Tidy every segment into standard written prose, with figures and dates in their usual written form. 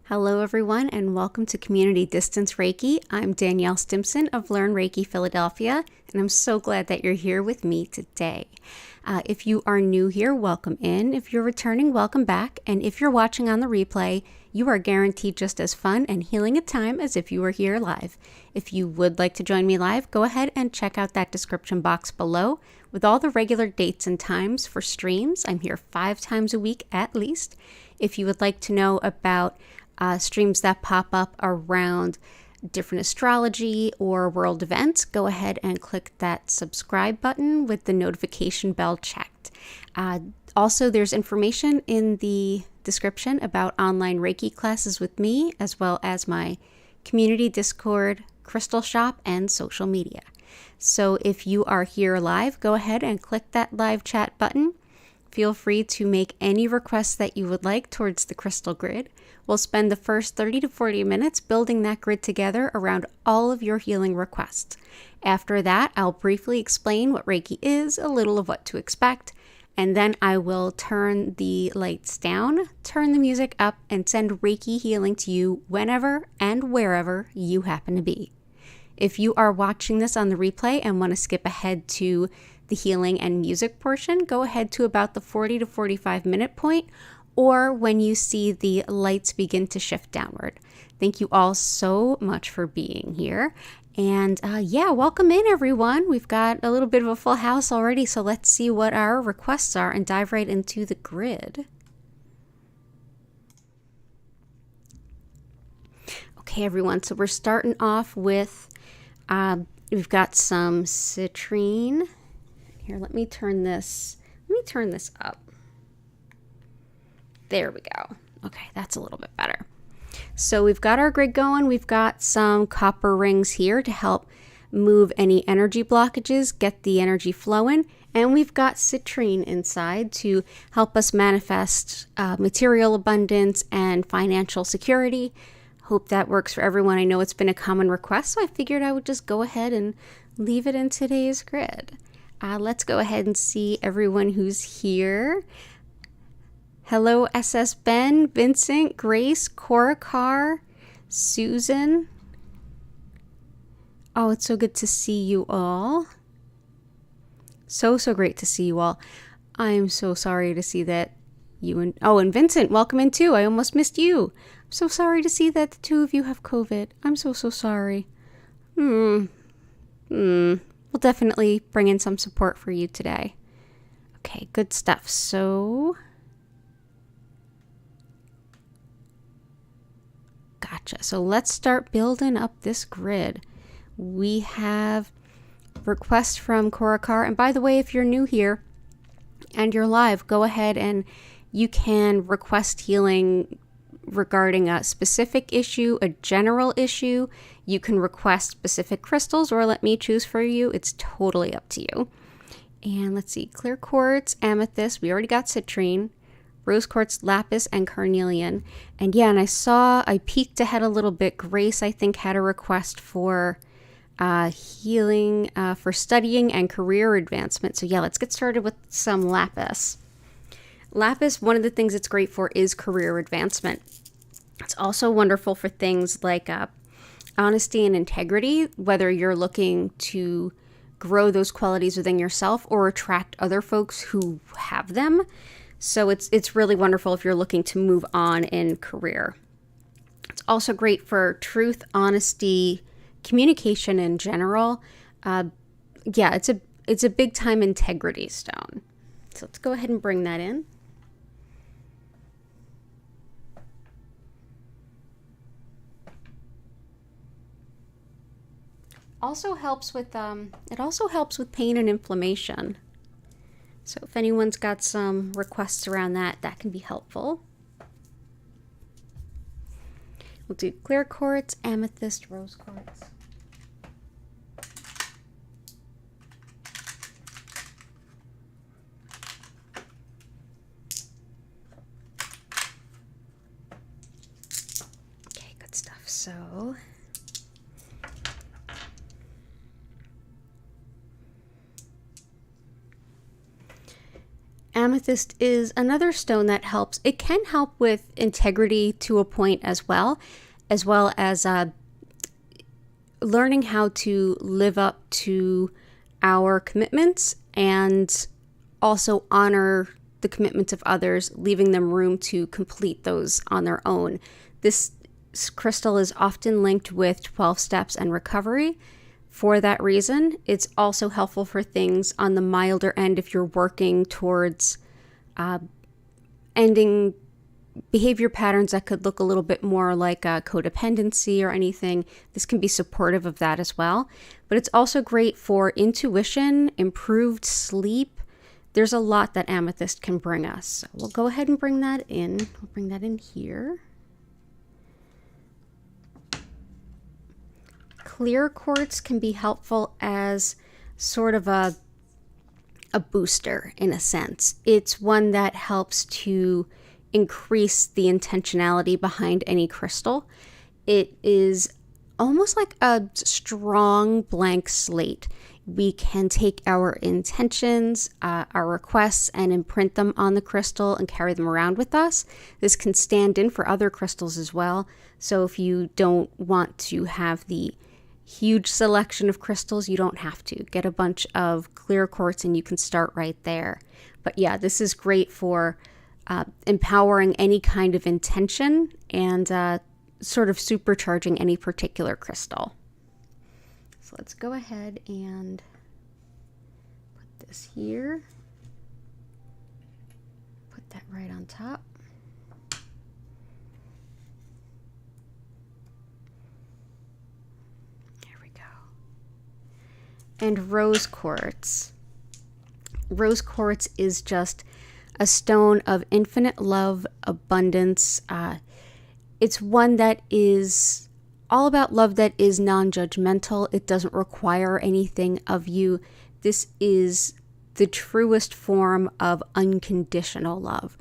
Hello everyone and welcome to Community Distance Reiki. I'm Danielle Stimpson of Learn Reiki Philadelphia, and I'm so glad that you're here with me today. If you are new here, welcome in. If you're returning, welcome back. And if you're watching on the replay, you are guaranteed just as fun and healing a time as if you were here live. If you would like to join me live, go ahead and check out that description box below with all the regular dates and times for streams. I'm here 5 times a week at least. If you would like to know about streams that pop up around different astrology or world events, go ahead and click that subscribe button with the notification bell checked. Also, there's information in the description about online Reiki classes with me, as well as my community Discord, crystal shop, and social media. So if you are here live, go ahead and click that live chat button. Feel free to make any requests that you would like towards the crystal grid. We'll spend the first 30 to 40 minutes building that grid together around all of your healing requests. After that, I'll briefly explain what Reiki is, a little of what to expect, and then I will turn the lights down, turn the music up, and send Reiki healing to you whenever and wherever you happen to be. If you are watching this on the replay and want to skip ahead to the healing and music portion, go ahead to about the 40 to 45 minute point, or when you see the lights begin to shift downward. Thank you all so much for being here. And welcome in everyone. We've got a little bit of a full house already, so let's see what our requests are and dive right into the grid. Okay everyone, so we're starting off with, we've got some citrine. Here, let me turn this up. There we go. Okay, that's a little bit better. So we've got our grid going. We've got some copper rings here to help move any energy blockages, get the energy flowing. And we've got citrine inside to help us manifest material abundance and financial security. Hope that works for everyone. I know it's been a common request, so I figured I would just go ahead and leave it in today's grid. Let's go ahead and see everyone who's here. Hello, SS Ben, Vincent, Grace, Cora Carr, Susan. Oh, it's so good to see you all. So great to see you all. I'm so sorry to see that you and Vincent, welcome in too. I almost missed you. I'm so sorry to see that the two of you have COVID. I'm so sorry. We'll definitely bring in some support for you today. Okay, good stuff. So, gotcha. So let's start building up this grid. We have requests from Cora Carr. And by the way, if you're new here and you're live, go ahead and you can request healing regarding a specific issue, a general issue. You can request specific crystals or let me choose for you. It's totally up to you. And let's see, clear quartz, amethyst, we already got citrine, rose quartz, lapis, and carnelian. And yeah, and I peeked ahead a little bit. Grace, I think, had a request for healing for studying and career advancement. So yeah, let's get started with some lapis. Lapis, one of the things it's great for is career advancement. It's also wonderful for things like honesty and integrity, whether you're looking to grow those qualities within yourself or attract other folks who have them. So it's really wonderful if you're looking to move on in career. It's also great for truth, honesty, communication in general. It's a big time integrity stone. So let's go ahead and bring that in. Also helps with pain and inflammation. So if anyone's got some requests around that can be helpful. We'll do clear quartz, amethyst, rose quartz. Okay, good stuff. So Amethyst is another stone that helps. It can help with integrity to a point as well as learning how to live up to our commitments and also honor the commitments of others, leaving them room to complete those on their own. This crystal is often linked with 12 steps and recovery. For that reason, it's also helpful for things on the milder end if you're working towards ending behavior patterns that could look a little bit more like codependency or anything. This can be supportive of that as well. But it's also great for intuition, improved sleep. There's a lot that amethyst can bring us. So we'll go ahead and bring that in. We'll bring that in here. Clear quartz can be helpful as sort of a booster in a sense. It's one that helps to increase the intentionality behind any crystal. It is almost like a strong blank slate. We can take our intentions, our requests, and imprint them on the crystal and carry them around with us. This can stand in for other crystals as well. So if you don't want to have the huge selection of crystals, you don't have to. Get a bunch of clear quartz and you can start right there. But yeah, this is great for empowering any kind of intention and sort of supercharging any particular crystal. So let's go ahead and put this here. Put that right on top. There we go. And rose quartz. Rose quartz is just a stone of infinite love, abundance. It's one that is all about love that is non-judgmental. It doesn't require anything of you. This is the truest form of unconditional love.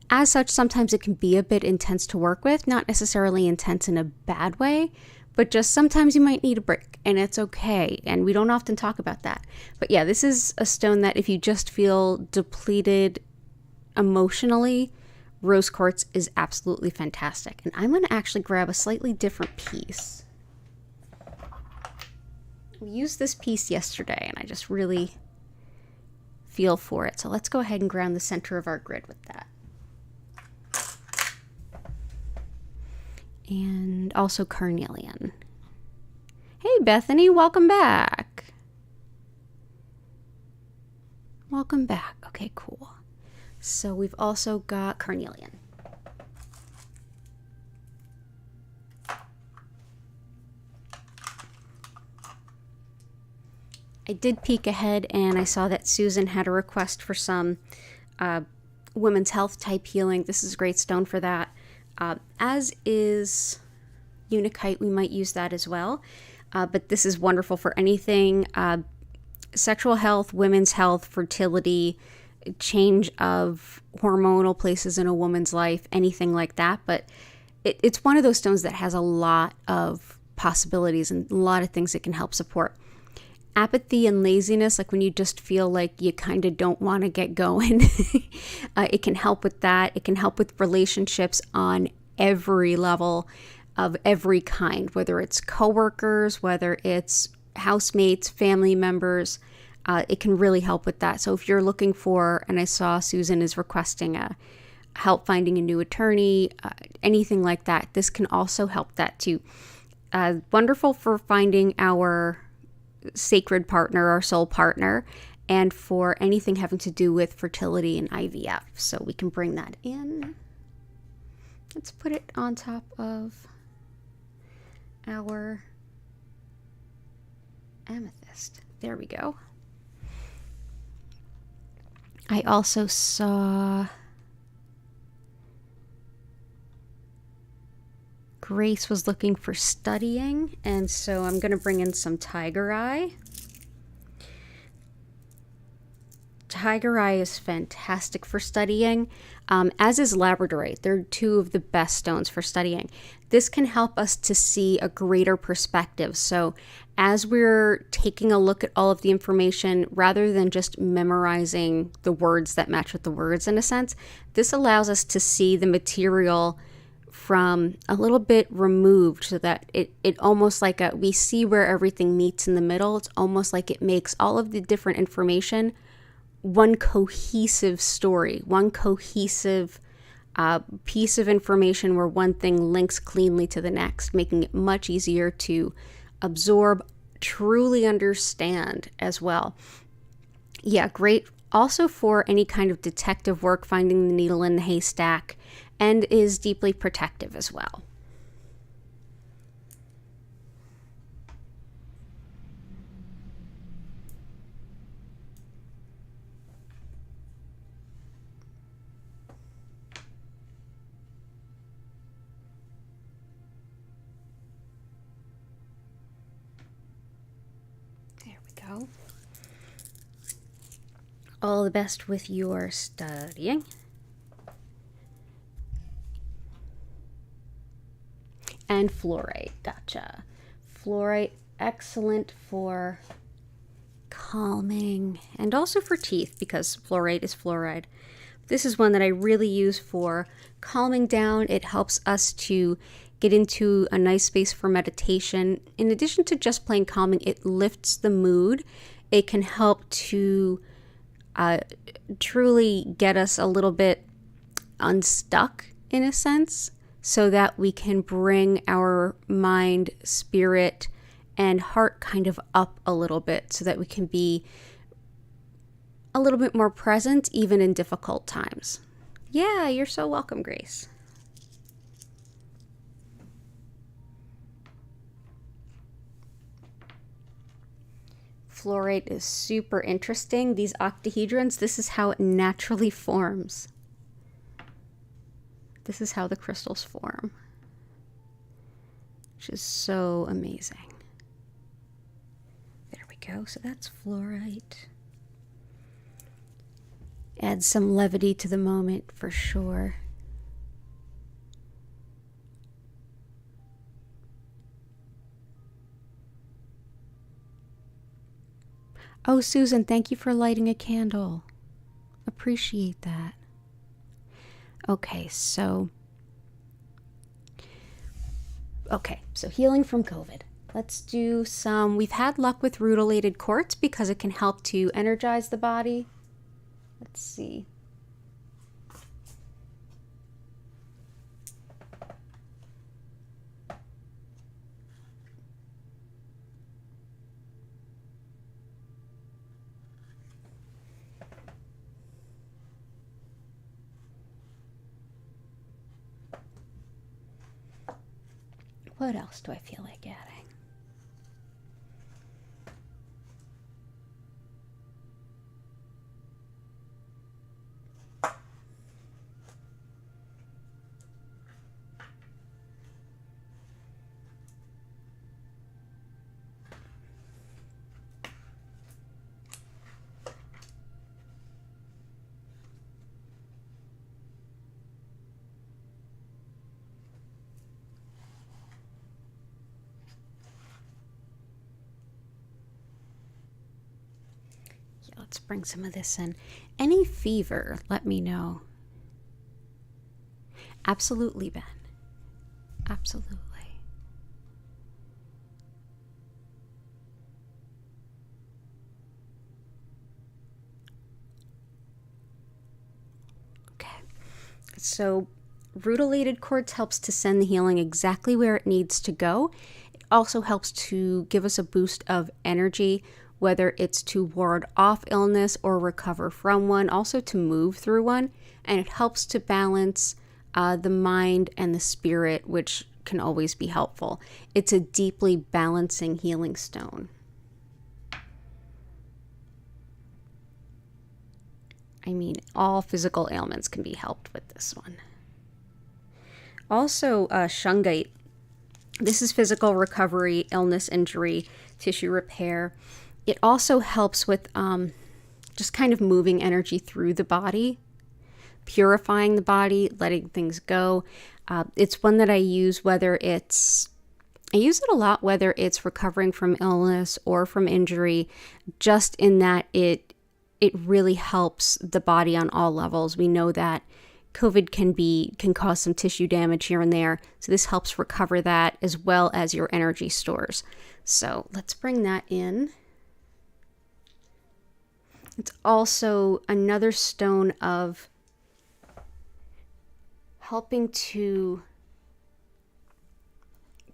As such, sometimes it can be a bit intense to work with, not necessarily intense in a bad way, but just sometimes you might need a break, and it's okay. And we don't often talk about that. But yeah, this is a stone that if you just feel depleted emotionally, rose quartz is absolutely fantastic. And I'm going to actually grab a slightly different piece. We used this piece yesterday and I just really feel for it. So let's go ahead and ground the center of our grid with that. And also carnelian. Hey Bethany, welcome back. Welcome back. Okay, cool. So we've also got carnelian. I did peek ahead and I saw that Susan had a request for some women's health type healing. This is a great stone for that. As is Unakite, we might use that as well. But this is wonderful for anything sexual health, women's health, fertility, change of hormonal places in a woman's life, anything like that. But it's one of those stones that has a lot of possibilities and a lot of things it can help support. Apathy and laziness, like when you just feel like you kind of don't want to get going, it can help with that. It can help with relationships on every level of every kind, whether it's coworkers, whether it's housemates, family members. It can really help with that. So if you're looking for, and I saw Susan is requesting help finding a new attorney, anything like that, this can also help that too. Wonderful for finding our sacred partner, our soul partner, and for anything having to do with fertility and IVF. So we can bring that in. Let's put it on top of our amethyst. There we go. I also saw Grace was looking for studying, and so I'm going to bring in some tiger eye. tiger eye is fantastic for studying, as is labradorite. They're two of the best stones for studying. This can help us to see a greater perspective. So as we're taking a look at all of the information, rather than just memorizing the words that match with the words in a sense, this allows us to see the material from a little bit removed, so that it almost like we see where everything meets in the middle. It's almost like it makes all of the different information one cohesive story, one cohesive piece of information where one thing links cleanly to the next, making it much easier to absorb, truly understand as well. Yeah, great also for any kind of detective work, finding the needle in the haystack, and is deeply protective as well. There we go. All the best with your studying. And fluorite, gotcha. Fluorite, excellent for calming and also for teeth, because fluorite is fluoride. This is one that I really use for calming down. It helps us to get into a nice space for meditation. In addition to just plain calming, it lifts the mood. It can help to truly get us a little bit unstuck in a sense, so that we can bring our mind, spirit, and heart kind of up a little bit, so that we can be a little bit more present even in difficult times. Yeah, you're so welcome, Grace. Fluorite is super interesting. These octahedrons, this is how it naturally forms. This is how the crystals form, which is so amazing. There we go. So that's fluorite. Adds some levity to the moment for sure. Oh, Susan, thank you for lighting a candle. Appreciate that. Okay, so healing from COVID. Let's do some, we've had luck with Rutilated Quartz because it can help to energize the body. Let's see. What else do I feel like adding? Let's bring some of this in. Any fever, let me know. Absolutely, Ben. Absolutely. Okay. So Rutilated Quartz helps to send the healing exactly where it needs to go. It also helps to give us a boost of energy, whether it's to ward off illness or recover from one, also to move through one. And it helps to balance the mind and the spirit, which can always be helpful. It's a deeply balancing healing stone. I mean, all physical ailments can be helped with this one. Also, shungite. This is physical recovery, illness, injury, tissue repair. It also helps with just kind of moving energy through the body, purifying the body, letting things go. It's one that I use I use it a lot whether it's recovering from illness or from injury, just in that it really helps the body on all levels. We know that COVID can cause some tissue damage here and there, so this helps recover that as well as your energy stores. So let's bring that in. It's also another stone of helping to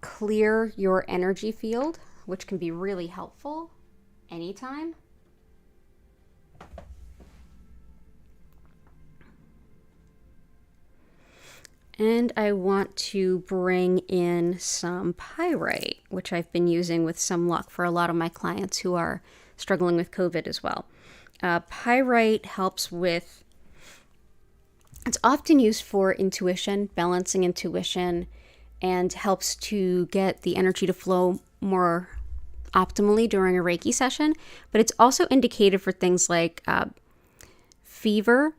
clear your energy field, which can be really helpful anytime. And I want to bring in some pyrite, which I've been using with some luck for a lot of my clients who are struggling with COVID as well. Pyrite helps with, it's often used for intuition, balancing intuition, and helps to get the energy to flow more optimally during a Reiki session. But it's also indicated for things like fever,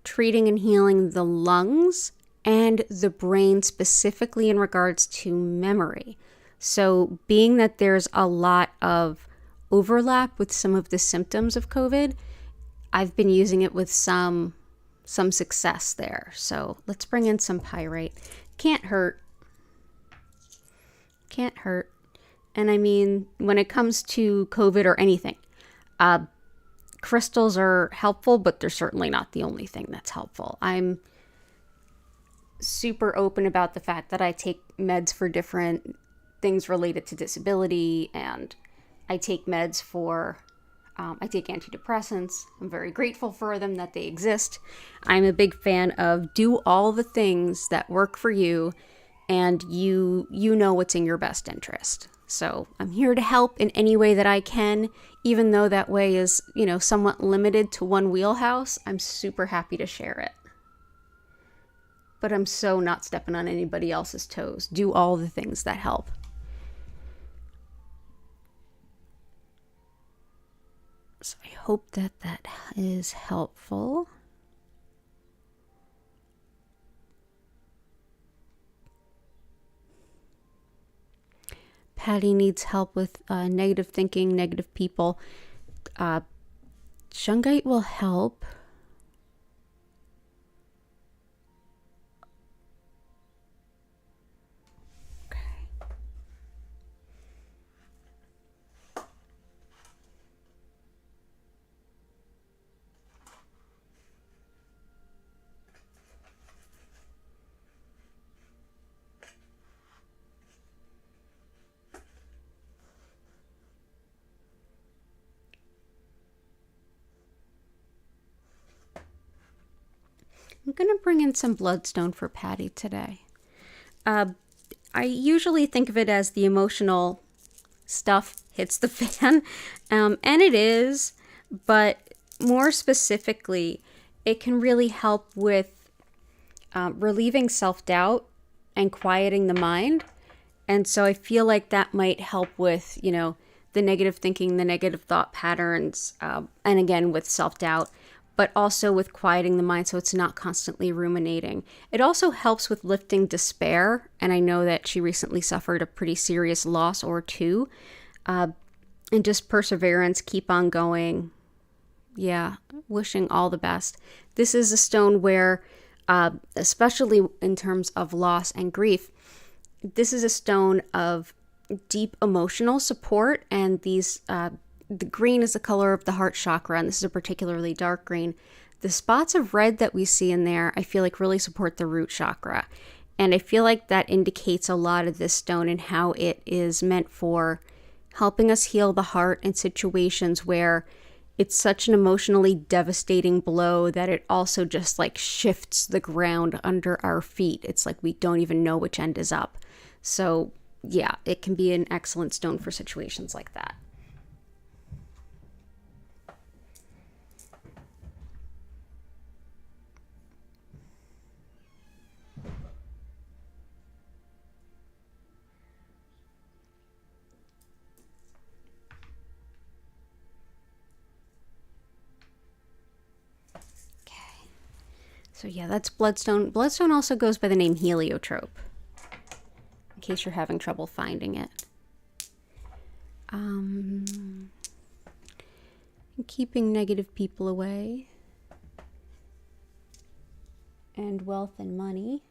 treating and healing the lungs, and the brain, specifically in regards to memory. So being that there's a lot of overlap with some of the symptoms of COVID, I've been using it with some success there. So let's bring in some pyrite. Can't hurt. Can't hurt. And I mean, when it comes to COVID or anything, crystals are helpful, but they're certainly not the only thing that's helpful. I'm super open about the fact that I take meds for different things related to disability, and I take meds for, I take antidepressants. I'm very grateful for them, that they exist. I'm a big fan of do all the things that work for you, and you know what's in your best interest. So I'm here to help in any way that I can, even though that way is, somewhat limited to one wheelhouse. I'm super happy to share it. But I'm so not stepping on anybody else's toes. Do all the things that help. So I hope that is helpful. Patty needs help with negative thinking, negative people. Shungite will help. I'm going to bring in some bloodstone for Patty today. I usually think of it as the emotional stuff hits the fan, and it is, but more specifically, it can really help with relieving self-doubt and quieting the mind. And so I feel like that might help with, the negative thinking, the negative thought patterns, and again, with self-doubt, but also with quieting the mind so it's not constantly ruminating. It also helps with lifting despair, and I know that she recently suffered a pretty serious loss or two, and just perseverance, keep on going. Yeah, wishing all the best. This is a stone where, especially in terms of loss and grief, this is a stone of deep emotional support, and these the green is the color of the heart chakra, and this is a particularly dark green. The spots of red that we see in there, I feel like really support the root chakra. And I feel like that indicates a lot of this stone and how it is meant for helping us heal the heart in situations where it's such an emotionally devastating blow that it also just like shifts the ground under our feet. It's like we don't even know which end is up. So yeah, it can be an excellent stone for situations like that. So yeah, that's bloodstone. Bloodstone also goes by the name Heliotrope, in case you're having trouble finding it. Keeping negative people away. And wealth and money.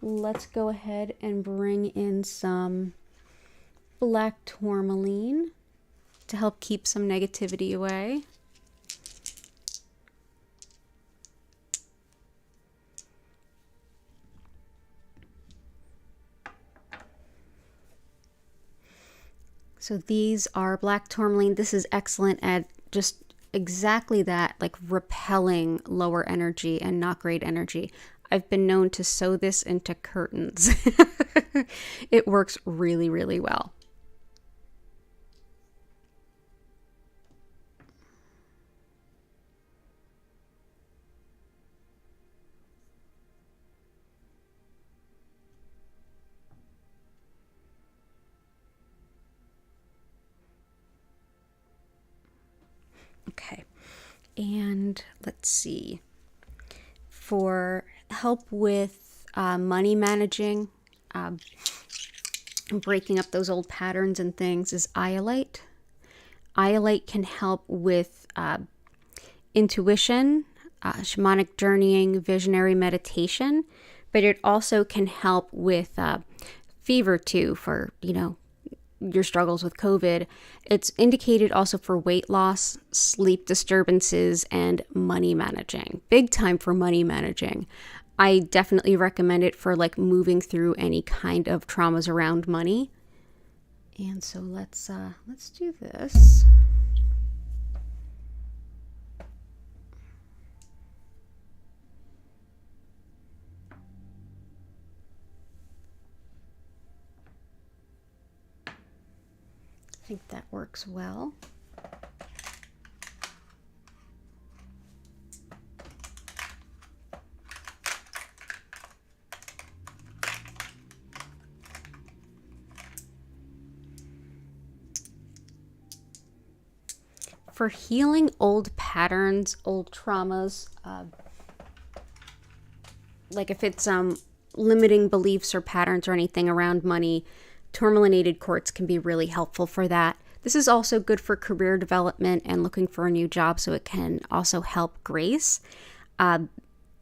Let's go ahead and bring in some black tourmaline to help keep some negativity away. So these are black tourmaline. This is excellent at just exactly that, like repelling lower energy and not great energy. I've been known to sew this into curtains. It works really, really well. Okay, and let's see. For help with money managing, breaking up those old patterns and things is Iolite. Iolite can help with intuition, shamanic journeying, visionary meditation, but it also can help with fever too, for, you know, your struggles with COVID. It's indicated also for weight loss, sleep disturbances, and money managing. Big time for money managing. I definitely recommend it for like moving through any kind of traumas around money. And so let's do this. I think that works well. For healing old patterns, old traumas, like if it's limiting beliefs or patterns or anything around money, tourmalinated quartz can be really helpful for that. This is also good for career development and looking for a new job, so it can also help grace.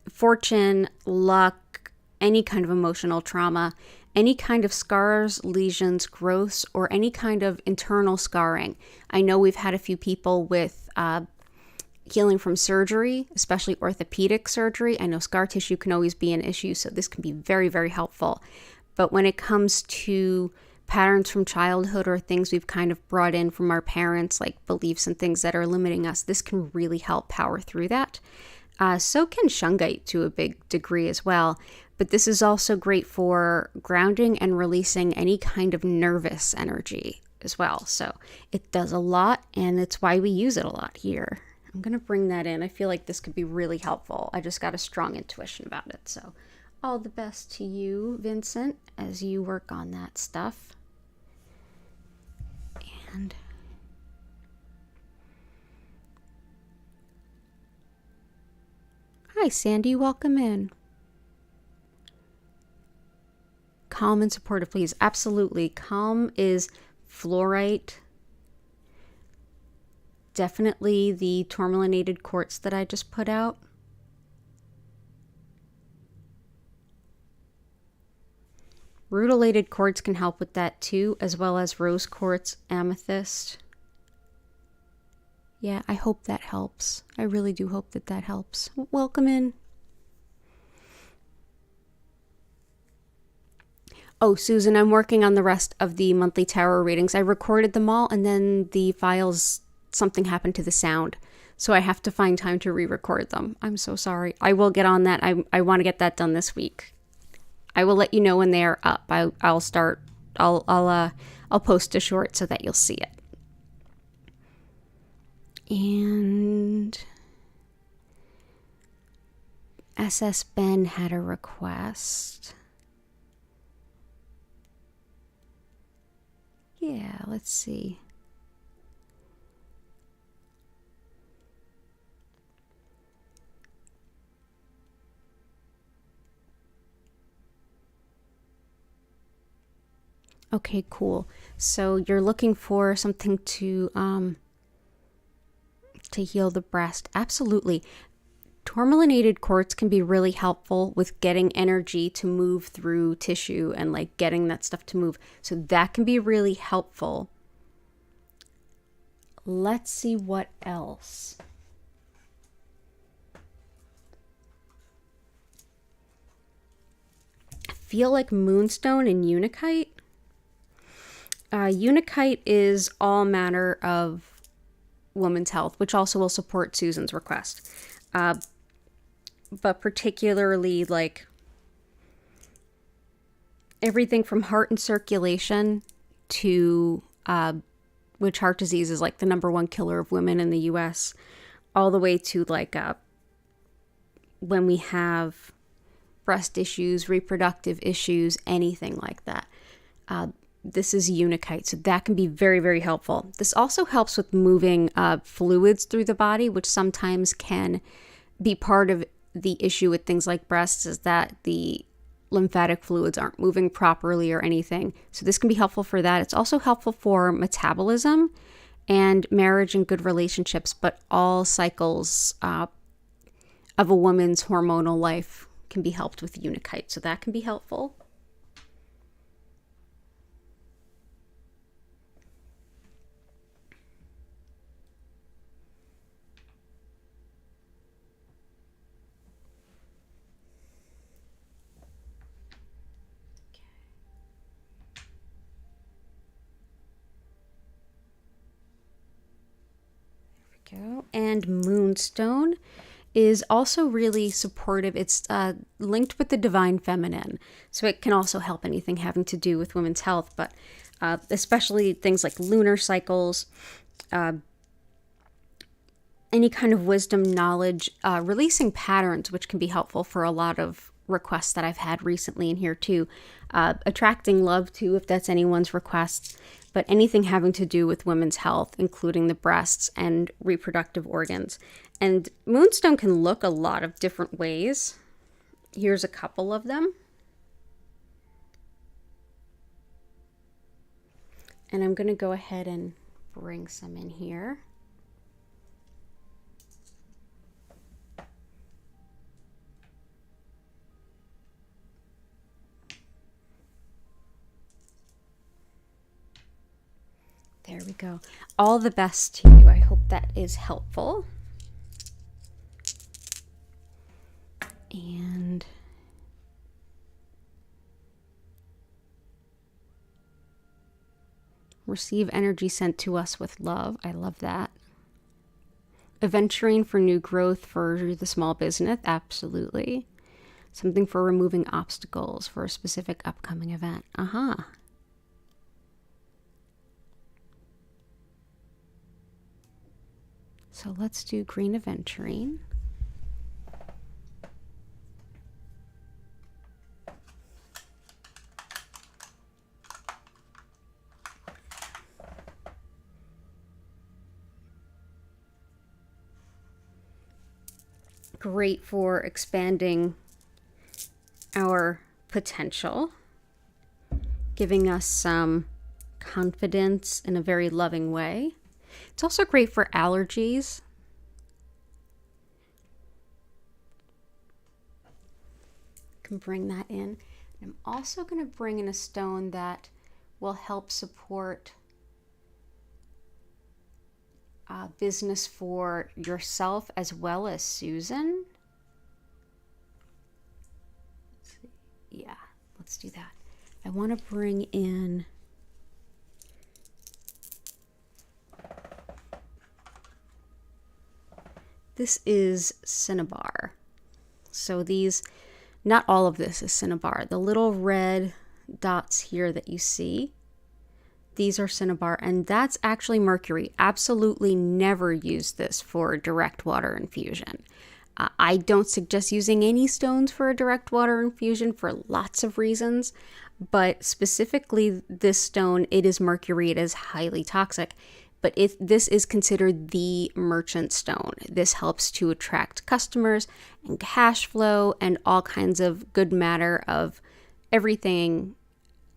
Fortune, luck, any kind of emotional trauma, any kind of scars, lesions, growths, or any kind of internal scarring. I know we've had a few people with healing from surgery, especially orthopedic surgery. I know scar tissue can always be an issue, so this can be very, very helpful. But when it comes to patterns from childhood or things we've kind of brought in from our parents, like beliefs and things that are limiting us, this can really help power through that. So can shungite to a big degree as well. But this is also great for grounding and releasing any kind of nervous energy as well. So it does a lot, and it's why we use it a lot here. I'm going to bring that in. I feel like this could be really helpful. I just got a strong intuition about it. So all the best to you, Vincent, as you work on that stuff. And hi, Sandy, welcome in. Calm and supportive, please. Absolutely. Calm is fluorite. Definitely the tourmalinated quartz that I just put out. Rutilated quartz can help with that too, as well as rose quartz, amethyst. Yeah, I hope that helps. I really do hope that that helps. Welcome in. Oh, Susan, I'm working on the rest of the monthly tarot readings. I recorded them all, and then the files, something happened to the sound. So I have to find time to re-record them. I'm so sorry. I will get on that. I want to get that done this week. I will let you know when they are up. I'll post a short so that you'll see it. And SS Ben had a request. Yeah, let's see. Okay, cool. So you're looking for something to heal the breast. Absolutely. Tourmalinated quartz can be really helpful with getting energy to move through tissue and like getting that stuff to move. So that can be really helpful. Let's see what else. I feel like moonstone and Unakite. Unakite is all manner of women's health, which also will support Susan's request. But particularly like everything from heart and circulation to which heart disease is like the #1 killer of women in the US, all the way to like when we have breast issues, reproductive issues, anything like that. This is Unakite, so that can be very, very helpful. This also helps with moving fluids through the body, which sometimes can be part of the issue with things like breasts, is that the lymphatic fluids aren't moving properly or anything. So this can be helpful for that. It's also helpful for metabolism and marriage and good relationships, but all cycles of a woman's hormonal life can be helped with Unakite. So that can be helpful. And moonstone is also really supportive. It's linked with the divine feminine, so it can also help anything having to do with women's health, but especially things like lunar cycles, any kind of wisdom, knowledge, releasing patterns, which can be helpful for a lot of requests that I've had recently in here too. Attracting love too, if that's anyone's requests. But anything having to do with women's health, including the breasts and reproductive organs. And moonstone can look a lot of different ways. Here's a couple of them. And I'm going to go ahead and bring some in here. There we go. All the best to you. I hope that is helpful. And receive energy sent to us with love. I love that. Aventurine for new growth for the small business. Absolutely. Something for removing obstacles for a specific upcoming event. So let's do green aventurine. Great for expanding our potential, giving us some confidence in a very loving way. It's also great for allergies. Can bring that in. I'm also going to bring in a stone that will help support business for yourself as well as Susan. Yeah, let's do that. I want to bring in this is Cinnabar. So these, not all of this is Cinnabar. The little red dots here that you see, these are Cinnabar, and that's actually mercury. Absolutely never use this for direct water infusion. I don't suggest using any stones for a direct water infusion for lots of reasons, but specifically this stone, it is mercury. It is highly toxic. But this is considered the merchant stone. This helps to attract customers and cash flow and all kinds of good matter of everything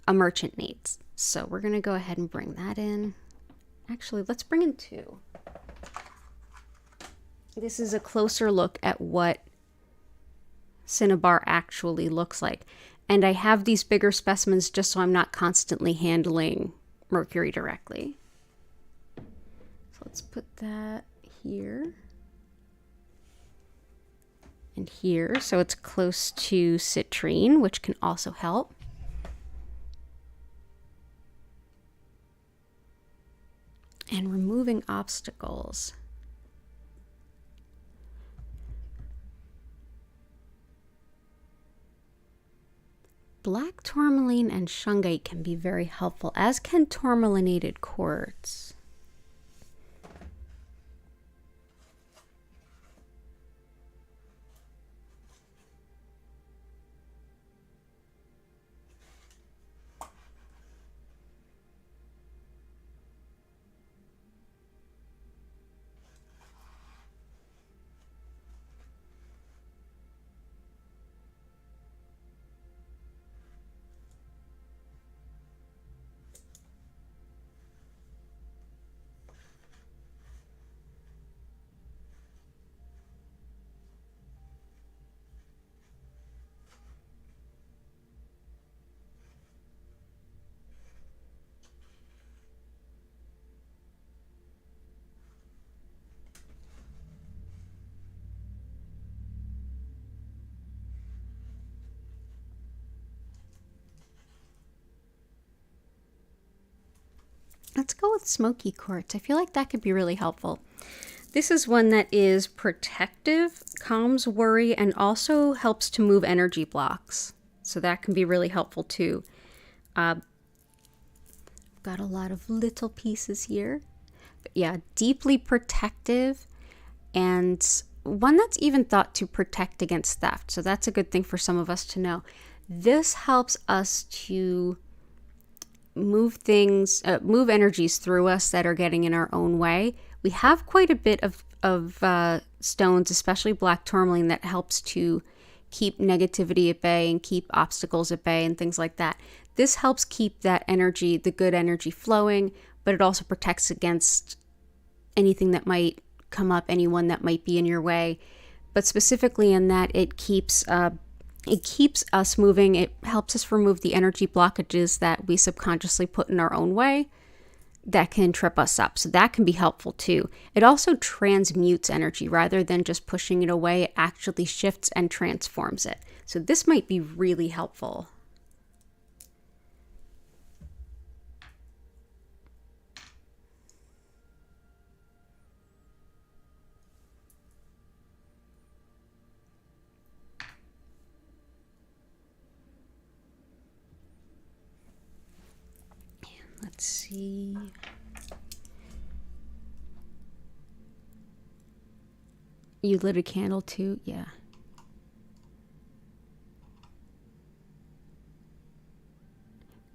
a merchant needs. So we're going to go ahead and bring that in. Actually, let's bring in 2. This is a closer look at what Cinnabar actually looks like. And I have these bigger specimens just so I'm not constantly handling mercury directly. So let's put that here and here, so it's close to citrine, which can also help. And removing obstacles. Black tourmaline and shungite can be very helpful, as can tourmalinated quartz. Let's go with Smoky Quartz. I feel like that could be really helpful. This is one that is protective, calms worry, and also helps to move energy blocks. So that can be really helpful too. Got a lot of little pieces here. But yeah, deeply protective, and one that's even thought to protect against theft. So that's a good thing for some of us to know. This helps us to move things, move energies through us that are getting in our own way. We have quite a bit of stones, especially black tourmaline, that helps to keep negativity at bay and keep obstacles at bay and things like that. This helps keep that energy, the good energy, flowing, but it also protects against anything that might come up, anyone that might be in your way. But specifically in that, it keeps us moving. It helps us remove the energy blockages that we subconsciously put in our own way that can trip us up. So that can be helpful too. It also transmutes energy rather than just pushing it away. It actually shifts and transforms it. So this might be really helpful. Let's see. You lit a candle too? Yeah.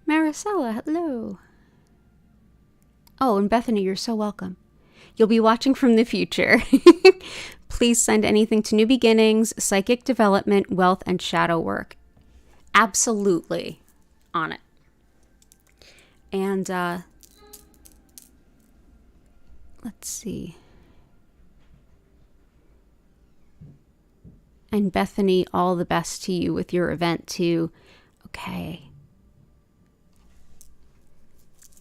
Maricela, hello. Oh, and Bethany, you're so welcome. You'll be watching from the future. Please send anything to New Beginnings, Psychic Development, Wealth, and Shadow Work. Absolutely on it. And let's see. And Bethany, all the best to you with your event too. Okay.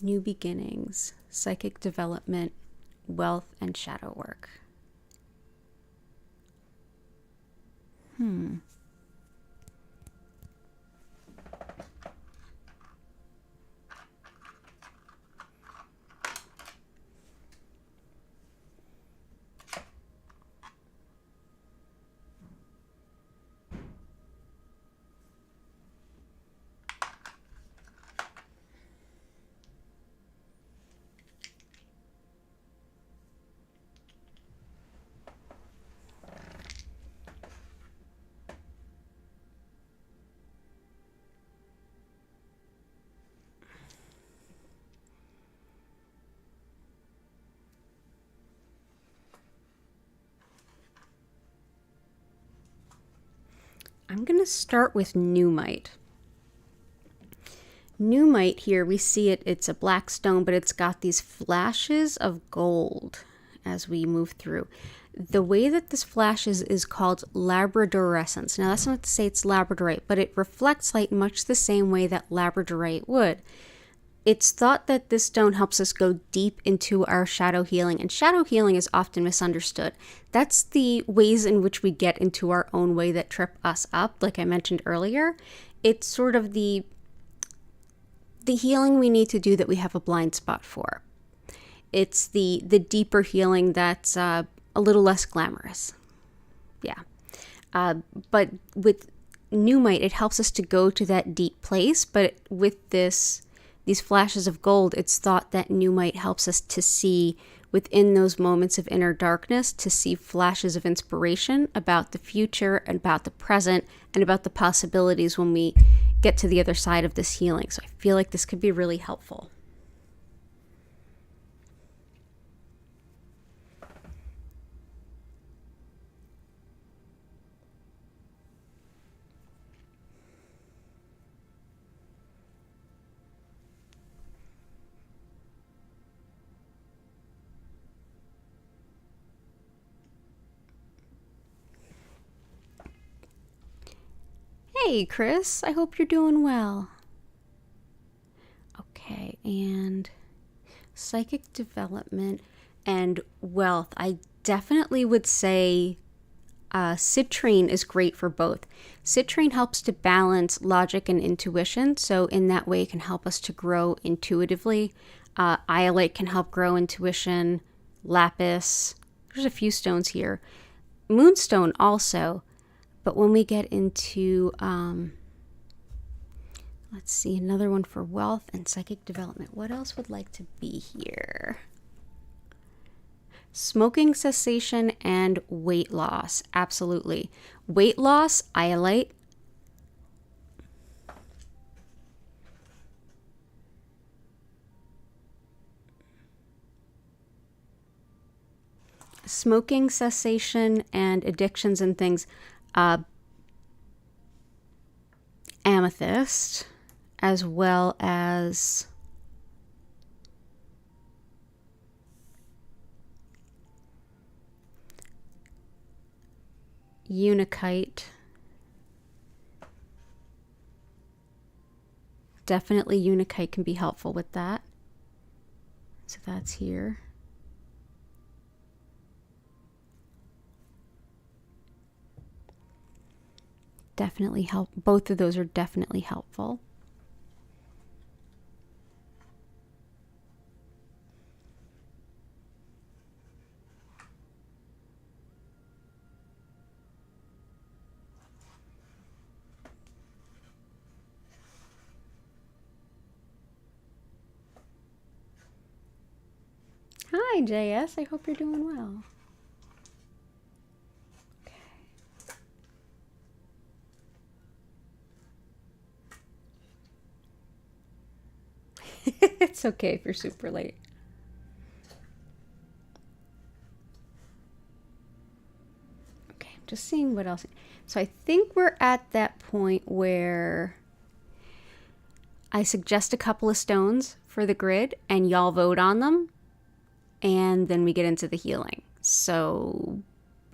New Beginnings, Psychic Development, Wealth, and Shadow Work. I'm going to start with Numite. Numite here, we see it, it's a black stone, but it's got these flashes of gold as we move through. The way that this flashes is called labradorescence. Now that's not to say it's labradorite, but it reflects light much the same way that labradorite would. It's thought that this stone helps us go deep into our shadow healing, and shadow healing is often misunderstood. That's the ways in which we get into our own way that trip us up, like I mentioned earlier. It's sort of the healing we need to do that we have a blind spot for. It's the deeper healing that's a little less glamorous. Yeah. But with Numite, it helps us to go to that deep place, but with these flashes of gold, it's thought that Numite helps us to see within those moments of inner darkness, to see flashes of inspiration about the future and about the present and about the possibilities when we get to the other side of this healing. So I feel like this could be really helpful. Hey, Chris, I hope you're doing well. Okay, and psychic development and wealth. I definitely would say Citrine is great for both. Citrine helps to balance logic and intuition, so in that way it can help us to grow intuitively. Iolite can help grow intuition. Lapis. There's a few stones here. Moonstone also. But when we get into, let's see, another one for wealth and psychic development. What else would like to be here? Smoking cessation and weight loss. Absolutely. Weight loss, Iolite. Smoking cessation and addictions and things. Amethyst, as well as Unakite. Definitely Unakite can be helpful with that. So that's here. Definitely help. Both of those are definitely helpful. Hi, JS. I hope you're doing well. It's okay if you're super late. Okay, I'm just seeing what else. So I think we're at that point where I suggest a couple of stones for the grid and y'all vote on them, and then we get into the healing. So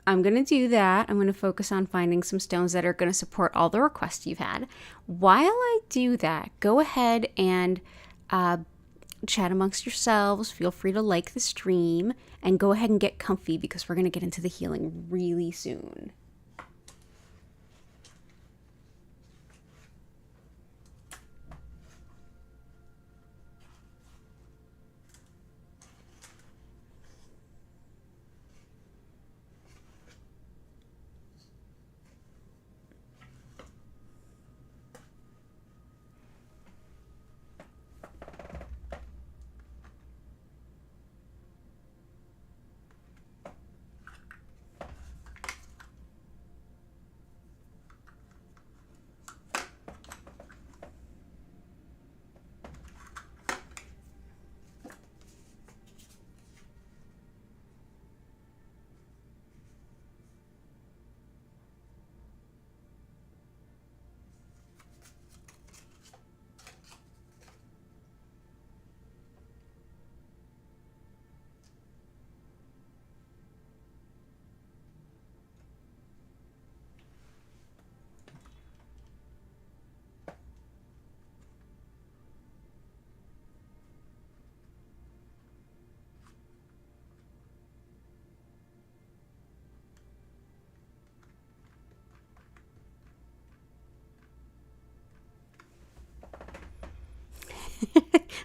I'm going to do that. I'm going to focus on finding some stones that are going to support all the requests you've had. While I do that, go ahead and chat amongst yourselves. Feel free to like the stream and go ahead and get comfy because we're going to get into the healing really soon.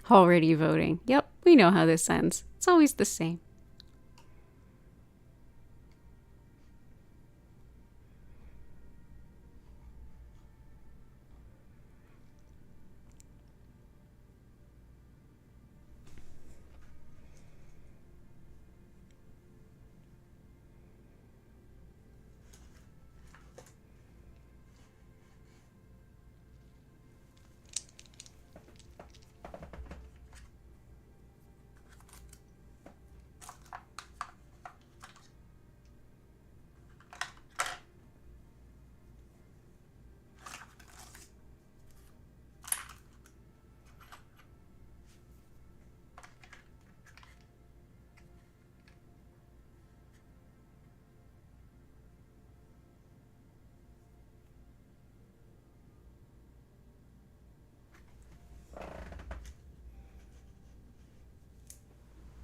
Already voting. Yep, we know how this ends. It's always the same.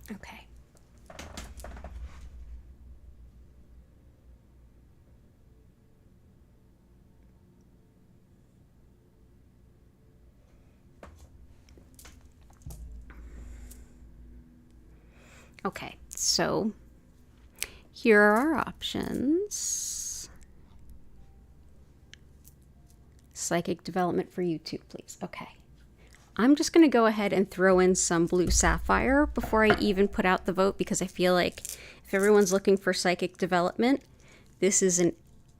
Okay. Okay, so here are our options. Psychic development for you too, please. Okay. I'm just going to go ahead and throw in some blue sapphire before I even put out the vote, because I feel like if everyone's looking for psychic development, this is an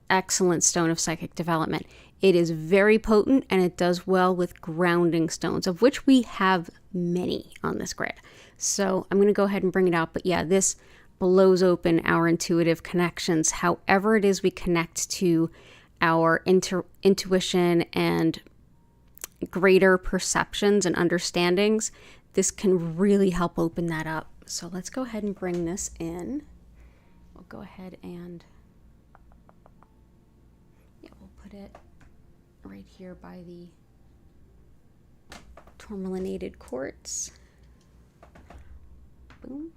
excellent stone of psychic development. It is very potent and it does well with grounding stones, of which we have many on this grid. So I'm going to go ahead and bring it out. But yeah, this blows open our intuitive connections. However it is we connect to our intuition and greater perceptions and understandings, this can really help open that up. So let's go ahead and bring this in. We'll go ahead and we'll put it right here by the Tourmalinated Quartz. Boom.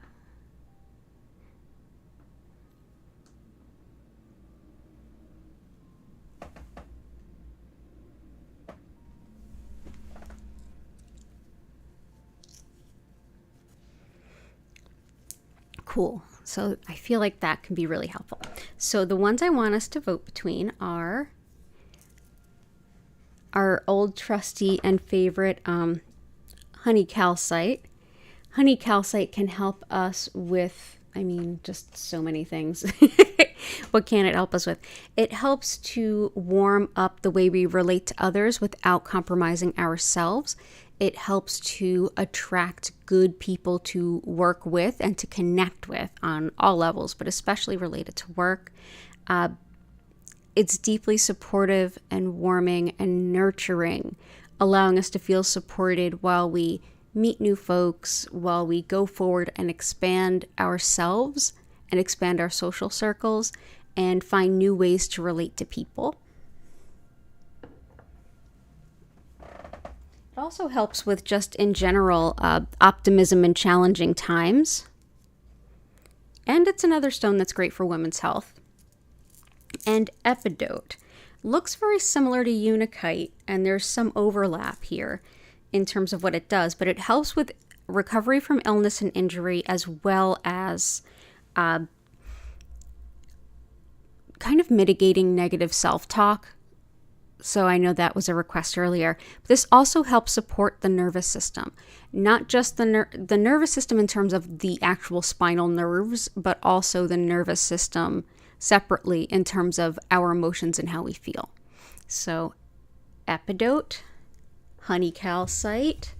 Cool. So I feel like that can be really helpful. So the ones I want us to vote between are our old trusty and favorite honey calcite. Honey calcite can help us with, I mean, just so many things. What can it help us with? It helps to warm up the way we relate to others without compromising ourselves. It helps to attract good people to work with and to connect with on all levels, but especially related to work. It's deeply supportive and warming and nurturing, allowing us to feel supported while we meet new folks, while we go forward and expand ourselves and expand our social circles and find new ways to relate to people. It also helps with just in general optimism in challenging times. And it's another stone that's great for women's health. And Epidote looks very similar to Unakite, and there's some overlap here in terms of what it does, but it helps with recovery from illness and injury, as well as kind of mitigating negative self-talk. So I know that was a request earlier. This also helps support the nervous system, not just the nervous system in terms of the actual spinal nerves, but also the nervous system separately in terms of our emotions and how we feel. So Epidote, honey calcite.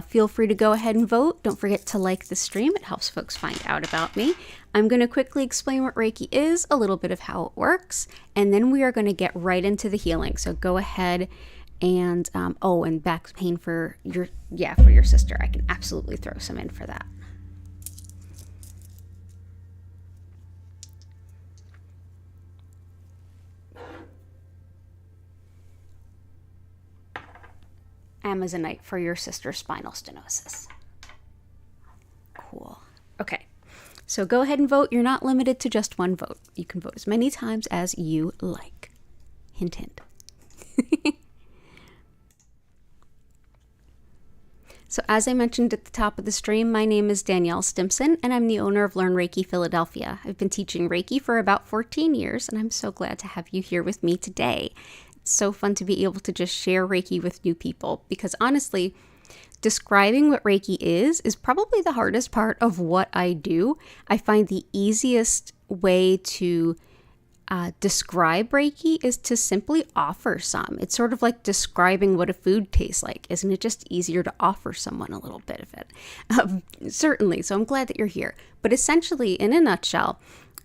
Feel free to go ahead and vote. Don't forget to like the stream. It helps folks find out about me. I'm going to quickly explain what Reiki is, a little bit of how it works, and then we are going to get right into the healing. So go ahead and, and back pain for your sister. I can absolutely throw some in for that. Amazonite for your sister's spinal stenosis. Cool. Okay, so go ahead and vote. You're not limited to just one vote. You can vote as many times as you like. Hint, hint. So as I mentioned at the top of the stream, my name is Danielle Stimpson, and I'm the owner of Learn Reiki Philadelphia. I've been teaching Reiki for about 14 years, and I'm so glad to have you here with me today. It's so fun to be able to just share Reiki with new people, because honestly, describing what Reiki is probably the hardest part of what I do. I find the easiest way to describe Reiki is to simply offer some. It's sort of like describing what a food tastes like. Isn't it just easier to offer someone a little bit of it? Certainly. So I'm glad that you're here. But essentially, in a nutshell,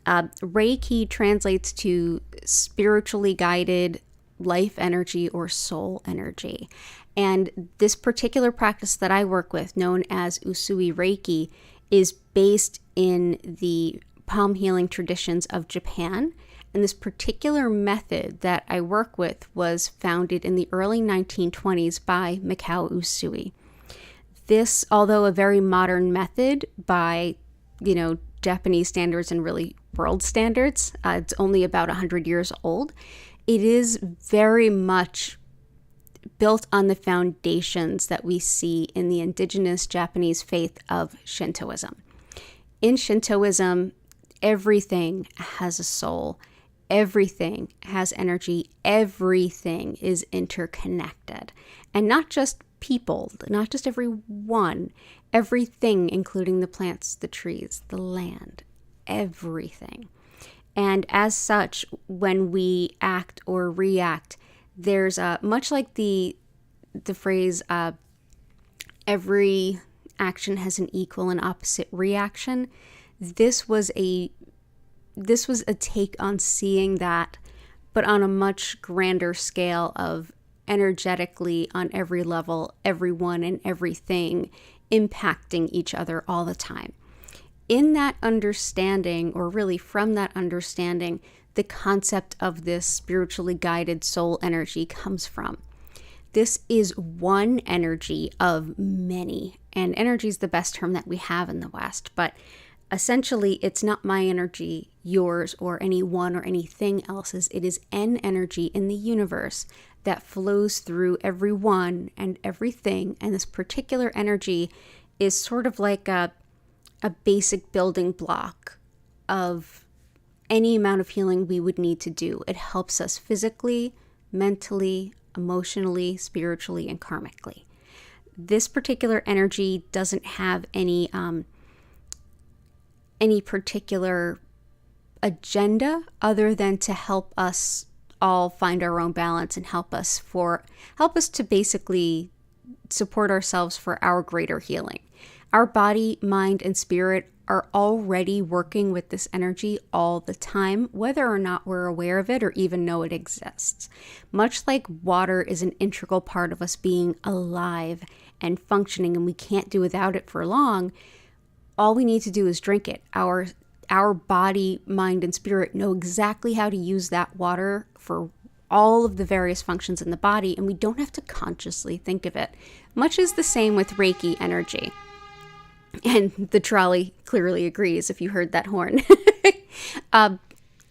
Reiki translates to spiritually guided life energy or soul energy. And this particular practice that I work with, known as Usui Reiki, is based in the palm healing traditions of Japan. And this particular method that I work with was founded in the early 1920s by Mikao Usui. This, although a very modern method by, Japanese standards and really world standards, it's only about 100 years old. It is very much built on the foundations that we see in the indigenous Japanese faith of Shintoism. In Shintoism, everything has a soul. Everything has energy. Everything is interconnected. And not just people, not just everyone, everything, including the plants, the trees, the land, everything. And as such, when we act or react, there's much like the phrase, every action has an equal and opposite reaction. This was a take on seeing that, but on a much grander scale of energetically on every level, everyone and everything impacting each other all the time. In that understanding, or really from that understanding, the concept of this spiritually guided soul energy comes from. This is one energy of many, and energy is the best term that we have in the West, but essentially, it's not my energy, yours, or anyone or anything else's. It is an energy in the universe that flows through everyone and everything. And this particular energy is sort of like a basic building block of any amount of healing we would need to do. It helps us physically, mentally, emotionally, spiritually, and karmically. This particular energy doesn't have any particular agenda other than to help us all find our own balance and help us to basically support ourselves for our greater healing. Our body, mind, and spirit are already working with this energy all the time, whether or not we're aware of it or even know it exists. Much like water is an integral part of us being alive and functioning, and we can't do without it for long, all we need to do is drink it. Our body, mind, and spirit know exactly how to use that water for all of the various functions in the body, and we don't have to consciously think of it. Much is the same with Reiki energy. And the trolley clearly agrees if you heard that horn.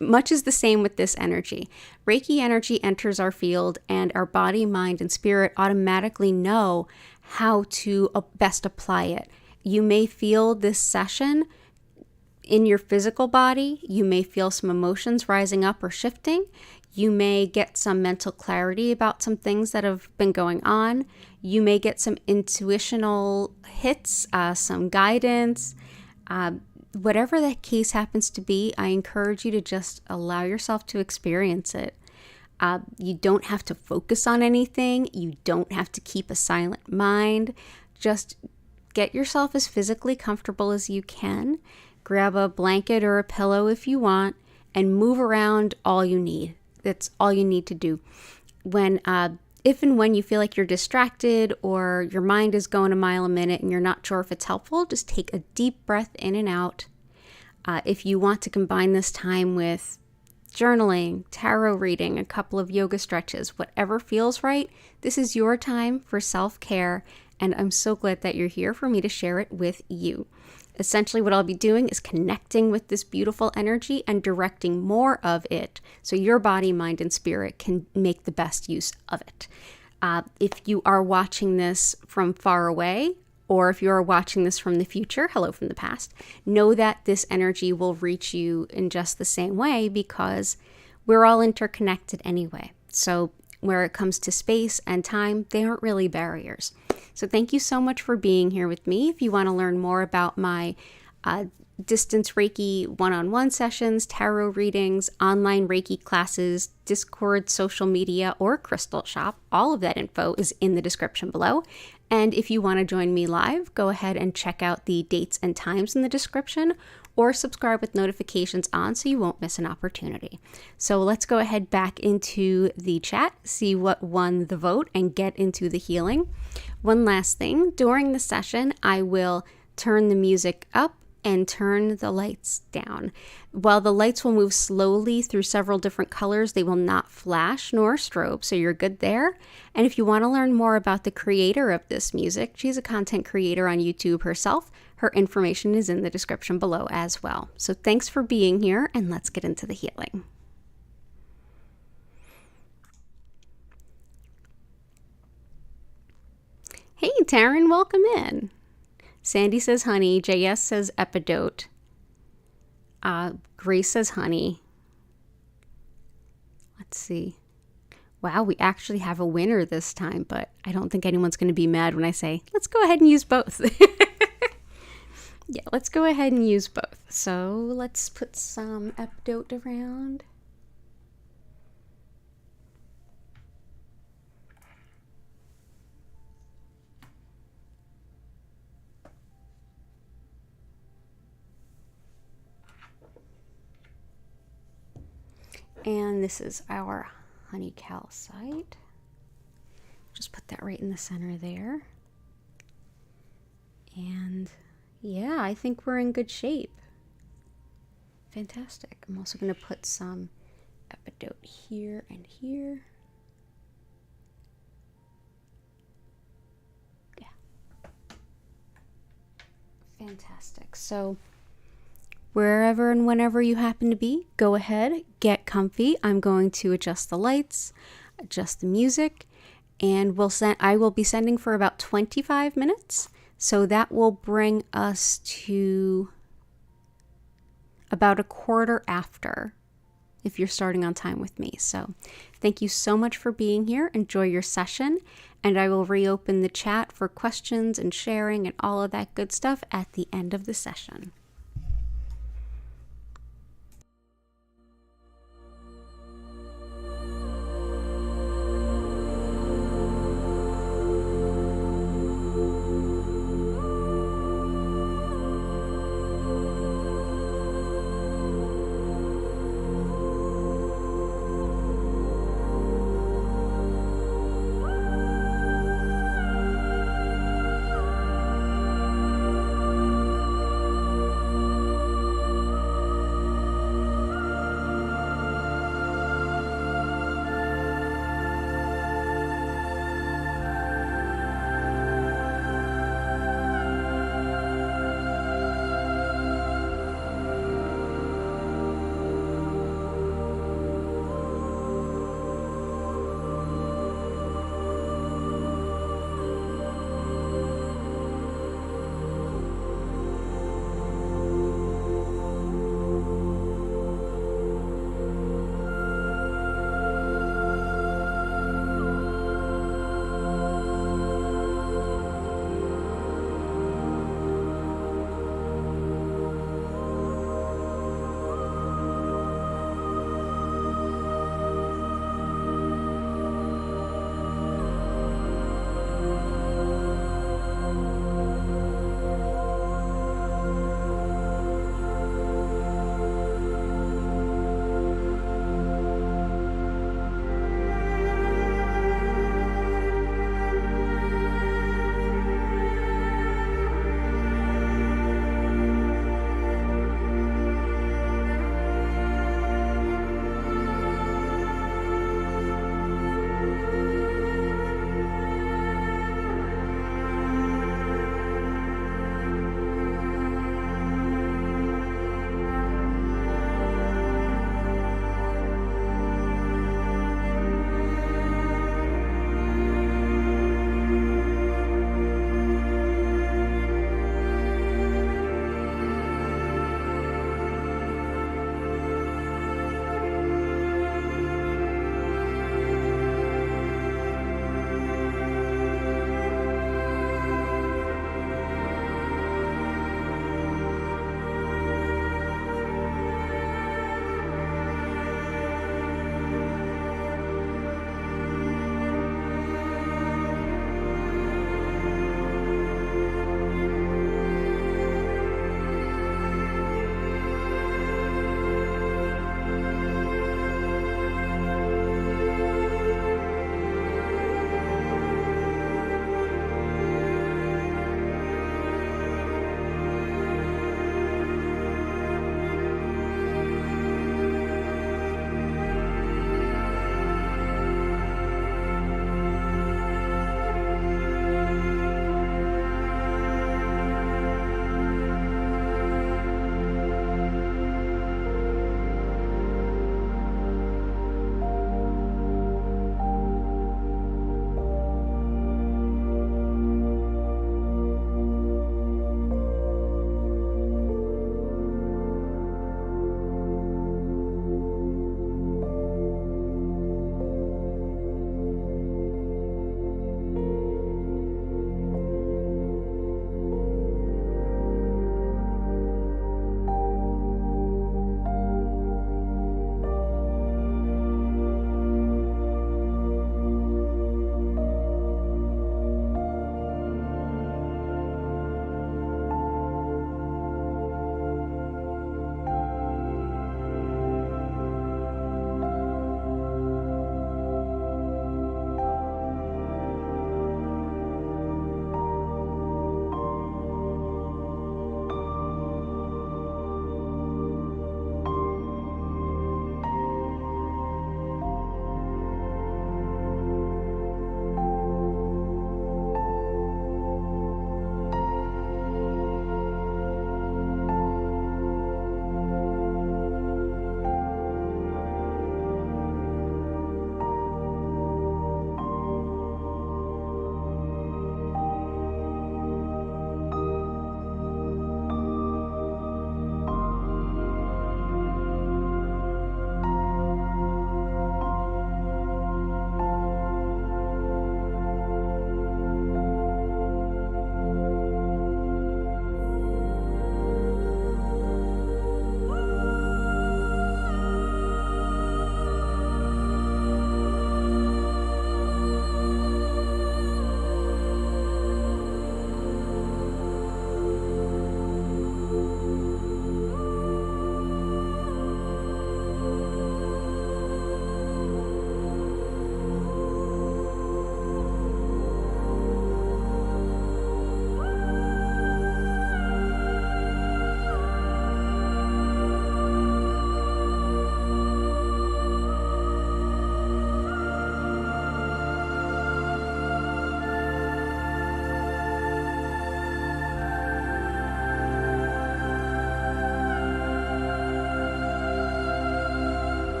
Much is the same with this energy. Reiki energy enters our field, and our body, mind, and spirit automatically know how to best apply it. You may feel this session in your physical body. You may feel some emotions rising up or shifting. You may get some mental clarity about some things that have been going on. You may get some intuitional hits, some guidance. Whatever that case happens to be, I encourage you to just allow yourself to experience it. You don't have to focus on anything. You don't have to keep a silent mind. Just get yourself as physically comfortable as you can. Grab a blanket or a pillow if you want, and move around all you need. That's all you need to do. If and when you feel like you're distracted or your mind is going a mile a minute and you're not sure if it's helpful, just take a deep breath in and out. If you want to combine this time with journaling, tarot reading, a couple of yoga stretches, whatever feels right, this is your time for self-care, and I'm so glad that you're here for me to share it with you. Essentially, what I'll be doing is connecting with this beautiful energy and directing more of it so your body, mind, and spirit can make the best use of it. If you are watching this from far away, or if you are watching this from the future, hello from the past, know that this energy will reach you in just the same way because we're all interconnected anyway. So where it comes to space and time, they aren't really barriers. So thank you so much for being here with me. If you want to learn more about my distance Reiki one-on-one sessions, tarot readings, online Reiki classes, Discord, social media, or crystal shop, all of that info is in the description below. And if you want to join me live, go ahead and check out the dates and times in the description, or subscribe with notifications on so you won't miss an opportunity. So let's go ahead back into the chat, see what won the vote, and get into the healing. One last thing, during the session, I will turn the music up and turn the lights down. While the lights will move slowly through several different colors, they will not flash nor strobe, so you're good there. And if you want to learn more about the creator of this music, she's a content creator on YouTube herself. Her information is in the description below as well. So thanks for being here, and let's get into the healing. Hey, Taryn, welcome in. Sandy says honey. JS says epidote. Grace says honey. Let's see. Wow, we actually have a winner this time, but I don't think anyone's going to be mad when I say, let's go ahead and use both. Yeah, let's go ahead and use both. So let's put some epidote around. And this is our honey calcite. Just put that right in the center there. And yeah, I think we're in good shape. Fantastic. I'm also going to put some epidote here and here. Yeah. Fantastic. So wherever and whenever you happen to be, go ahead, get comfy. I'm going to adjust the lights, adjust the music, and I will be sending for about 25 minutes. So that will bring us to about a quarter after if you're starting on time with me. So thank you so much for being here. Enjoy your session, and I will reopen the chat for questions and sharing and all of that good stuff at the end of the session.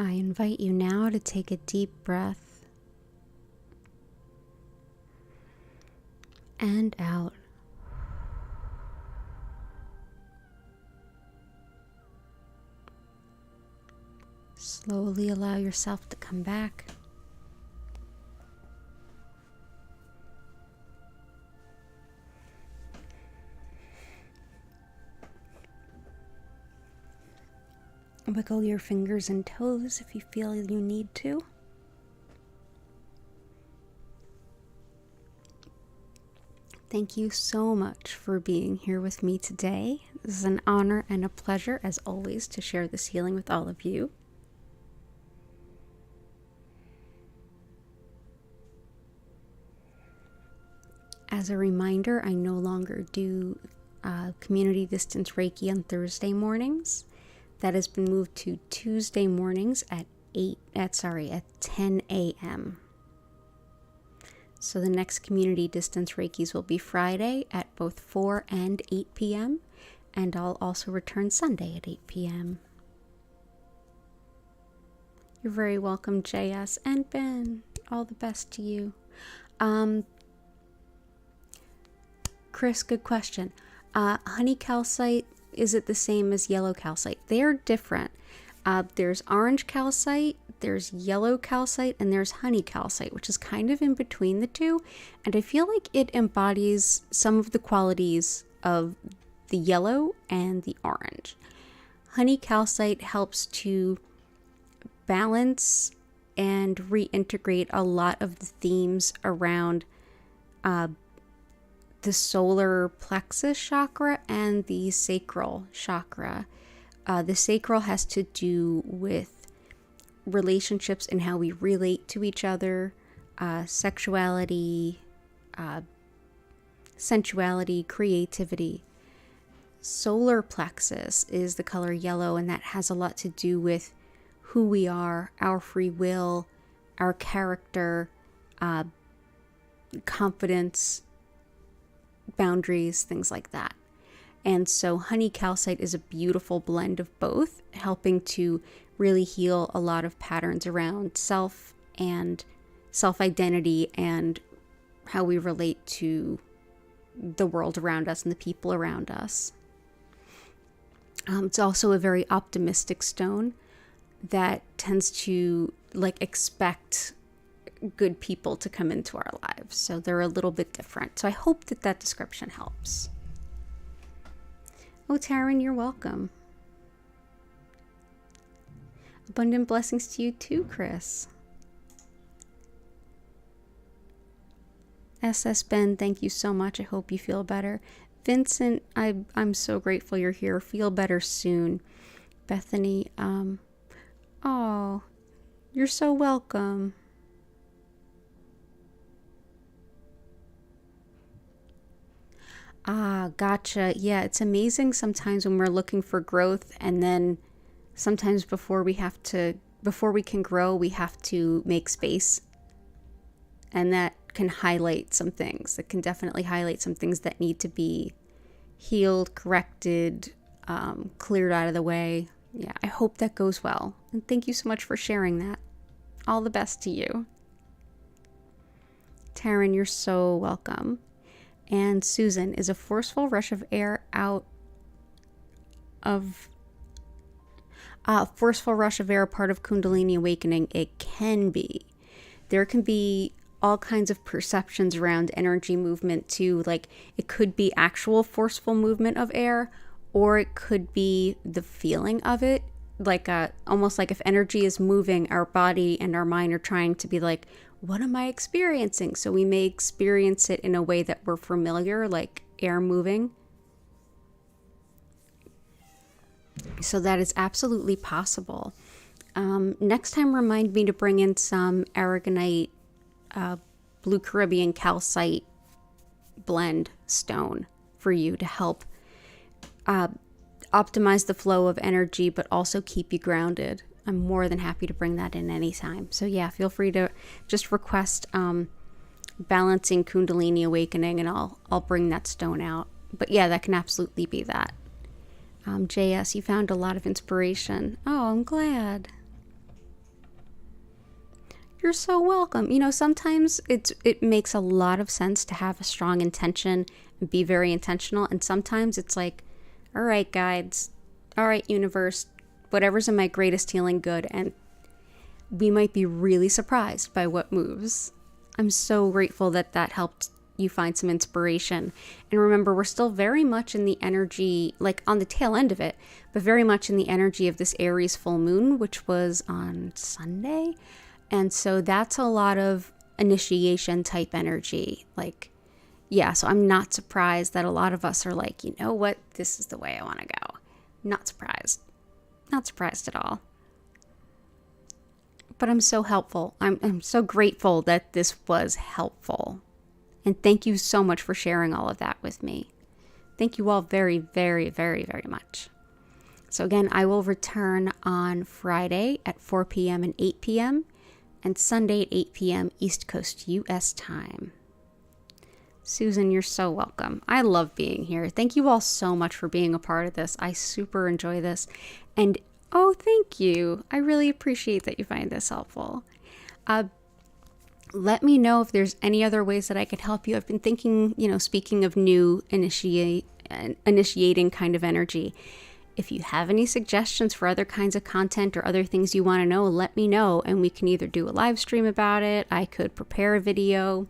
I invite you now to take a deep breath and out. Slowly allow yourself to come back. Wiggle your fingers and toes if you feel you need to. Thank you so much for being here with me today. This is an honor and a pleasure, as always, to share this healing with all of you. As a reminder, I no longer do community distance Reiki on Thursday mornings. That has been moved to Tuesday mornings at 10 a.m. So the next community distance Reikis will be Friday at both 4 and 8 p.m. And I'll also return Sunday at 8 p.m. You're very welcome, JS and Ben. All the best to you. Chris, good question. Honey calcite, is it the same as yellow calcite? They're different. There's orange calcite, there's yellow calcite, and there's honey calcite, which is kind of in between the two. And I feel like it embodies some of the qualities of the yellow and the orange. Honey calcite helps to balance and reintegrate a lot of the themes around the solar plexus chakra and the sacral chakra. The sacral has to do with relationships and how we relate to each other, sexuality, sensuality, creativity. Solar plexus is the color yellow, and that has a lot to do with who we are, our free will, our character, confidence, boundaries, things like that. And so honey calcite is a beautiful blend of both, helping to really heal a lot of patterns around self and self-identity and how we relate to the world around us and the people around us. It's also a very optimistic stone that tends to expect good people to come into our lives. So they're a little bit different. So I hope that that description helps. Oh, Taryn, you're welcome. Abundant blessings to you too, Chris. SS Ben, thank you so much. I hope you feel better. Vincent, I'm so grateful you're here. Feel better soon. Bethany, oh, you're so welcome. Ah, gotcha. Yeah, it's amazing sometimes when we're looking for growth, and then sometimes before we can grow, we have to make space. And that can highlight some things. It can definitely highlight some things that need to be healed, corrected, cleared out of the way. Yeah, I hope that goes well. And thank you so much for sharing that. All the best to you. Taryn, you're so welcome. And Susan, is a forceful rush of air part of Kundalini awakening? It can be. There can be all kinds of perceptions around energy movement too. Like, it could be actual forceful movement of air, or it could be the feeling of it. Almost like if energy is moving, our body and our mind are trying to be like, what am I experiencing? So we may experience it in a way that we're familiar, like air moving. So that is absolutely possible. Next time, remind me to bring in some aragonite, Blue Caribbean calcite blend stone for you to help optimize the flow of energy, but also keep you grounded. I'm more than happy to bring that in anytime. So yeah, feel free to just request balancing Kundalini awakening, and I'll bring that stone out. But yeah, that can absolutely be that. JS, you found a lot of inspiration. Oh, I'm glad. You're so welcome. Sometimes it makes a lot of sense to have a strong intention and be very intentional. And sometimes it's like, all right, guides, all right, universe, whatever's in my greatest healing good. And we might be really surprised by what moves. I'm so grateful that helped you find some inspiration. And remember, we're still very much in the energy, like on the tail end of it, but very much in the energy of this Aries full moon, which was on Sunday. And so that's a lot of initiation type energy. So I'm not surprised that a lot of us are like, you know what, this is the way I want to go. Not surprised. Not surprised at all. But I'm so helpful. I'm so grateful that this was helpful. And thank you so much for sharing all of that with me. Thank you all very, very, very, very much. So again, I will return on Friday at 4 p.m. and 8 p.m. and Sunday at 8 p.m. East Coast U.S. time. Susan, you're so welcome. I love being here. Thank you all so much for being a part of this. I super enjoy this. And oh, thank you. I really appreciate that you find this helpful. Let me know if there's any other ways that I could help you. I've been thinking, speaking of new initiating kind of energy, if you have any suggestions for other kinds of content or other things you want to know, let me know. And we can either do a live stream about it. I could prepare a video.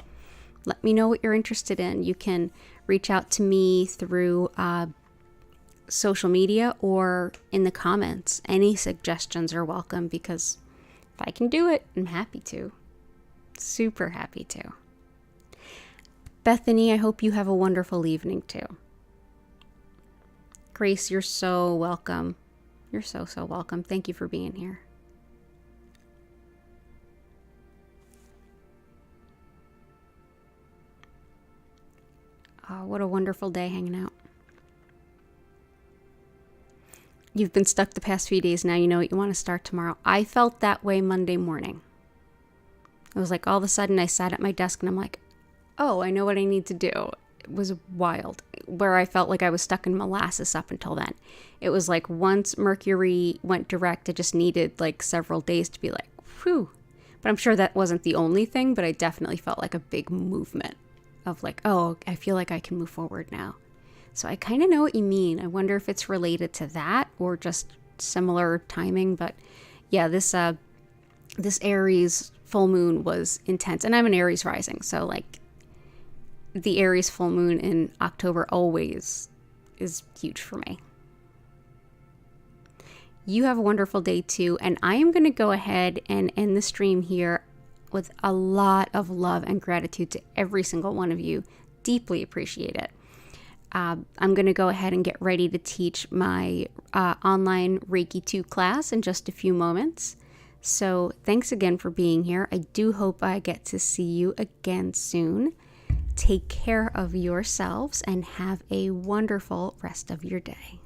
Let me know what you're interested in. You can reach out to me through social media or in the comments. Any suggestions are welcome, because if I can do it, I'm happy to. Super happy to. Bethany, I hope you have a wonderful evening too. Grace, you're so welcome. You're so, so welcome. Thank you for being here. Oh, what a wonderful day hanging out. You've been stuck the past few days. Now you know what you want to start tomorrow. I felt that way Monday morning. It was like all of a sudden I sat at my desk and I'm like, oh, I know what I need to do. It was wild, where I felt like I was stuck in molasses up until then. It was like once Mercury went direct, it just needed like several days to be like, whew. But I'm sure that wasn't the only thing, but I definitely felt like a big movement of like, oh, I feel like I can move forward now. So I kind of know what you mean. I wonder if it's related to that or just similar timing. But yeah, this Aries full moon was intense. And I'm an Aries rising, so like the Aries full moon in October always is huge for me. You have a wonderful day too. And I am going to go ahead and end the stream here with a lot of love and gratitude to every single one of you. Deeply appreciate it. I'm going to go ahead and get ready to teach my online Reiki 2 class in just a few moments. So thanks again for being here. I do hope I get to see you again soon. Take care of yourselves and have a wonderful rest of your day.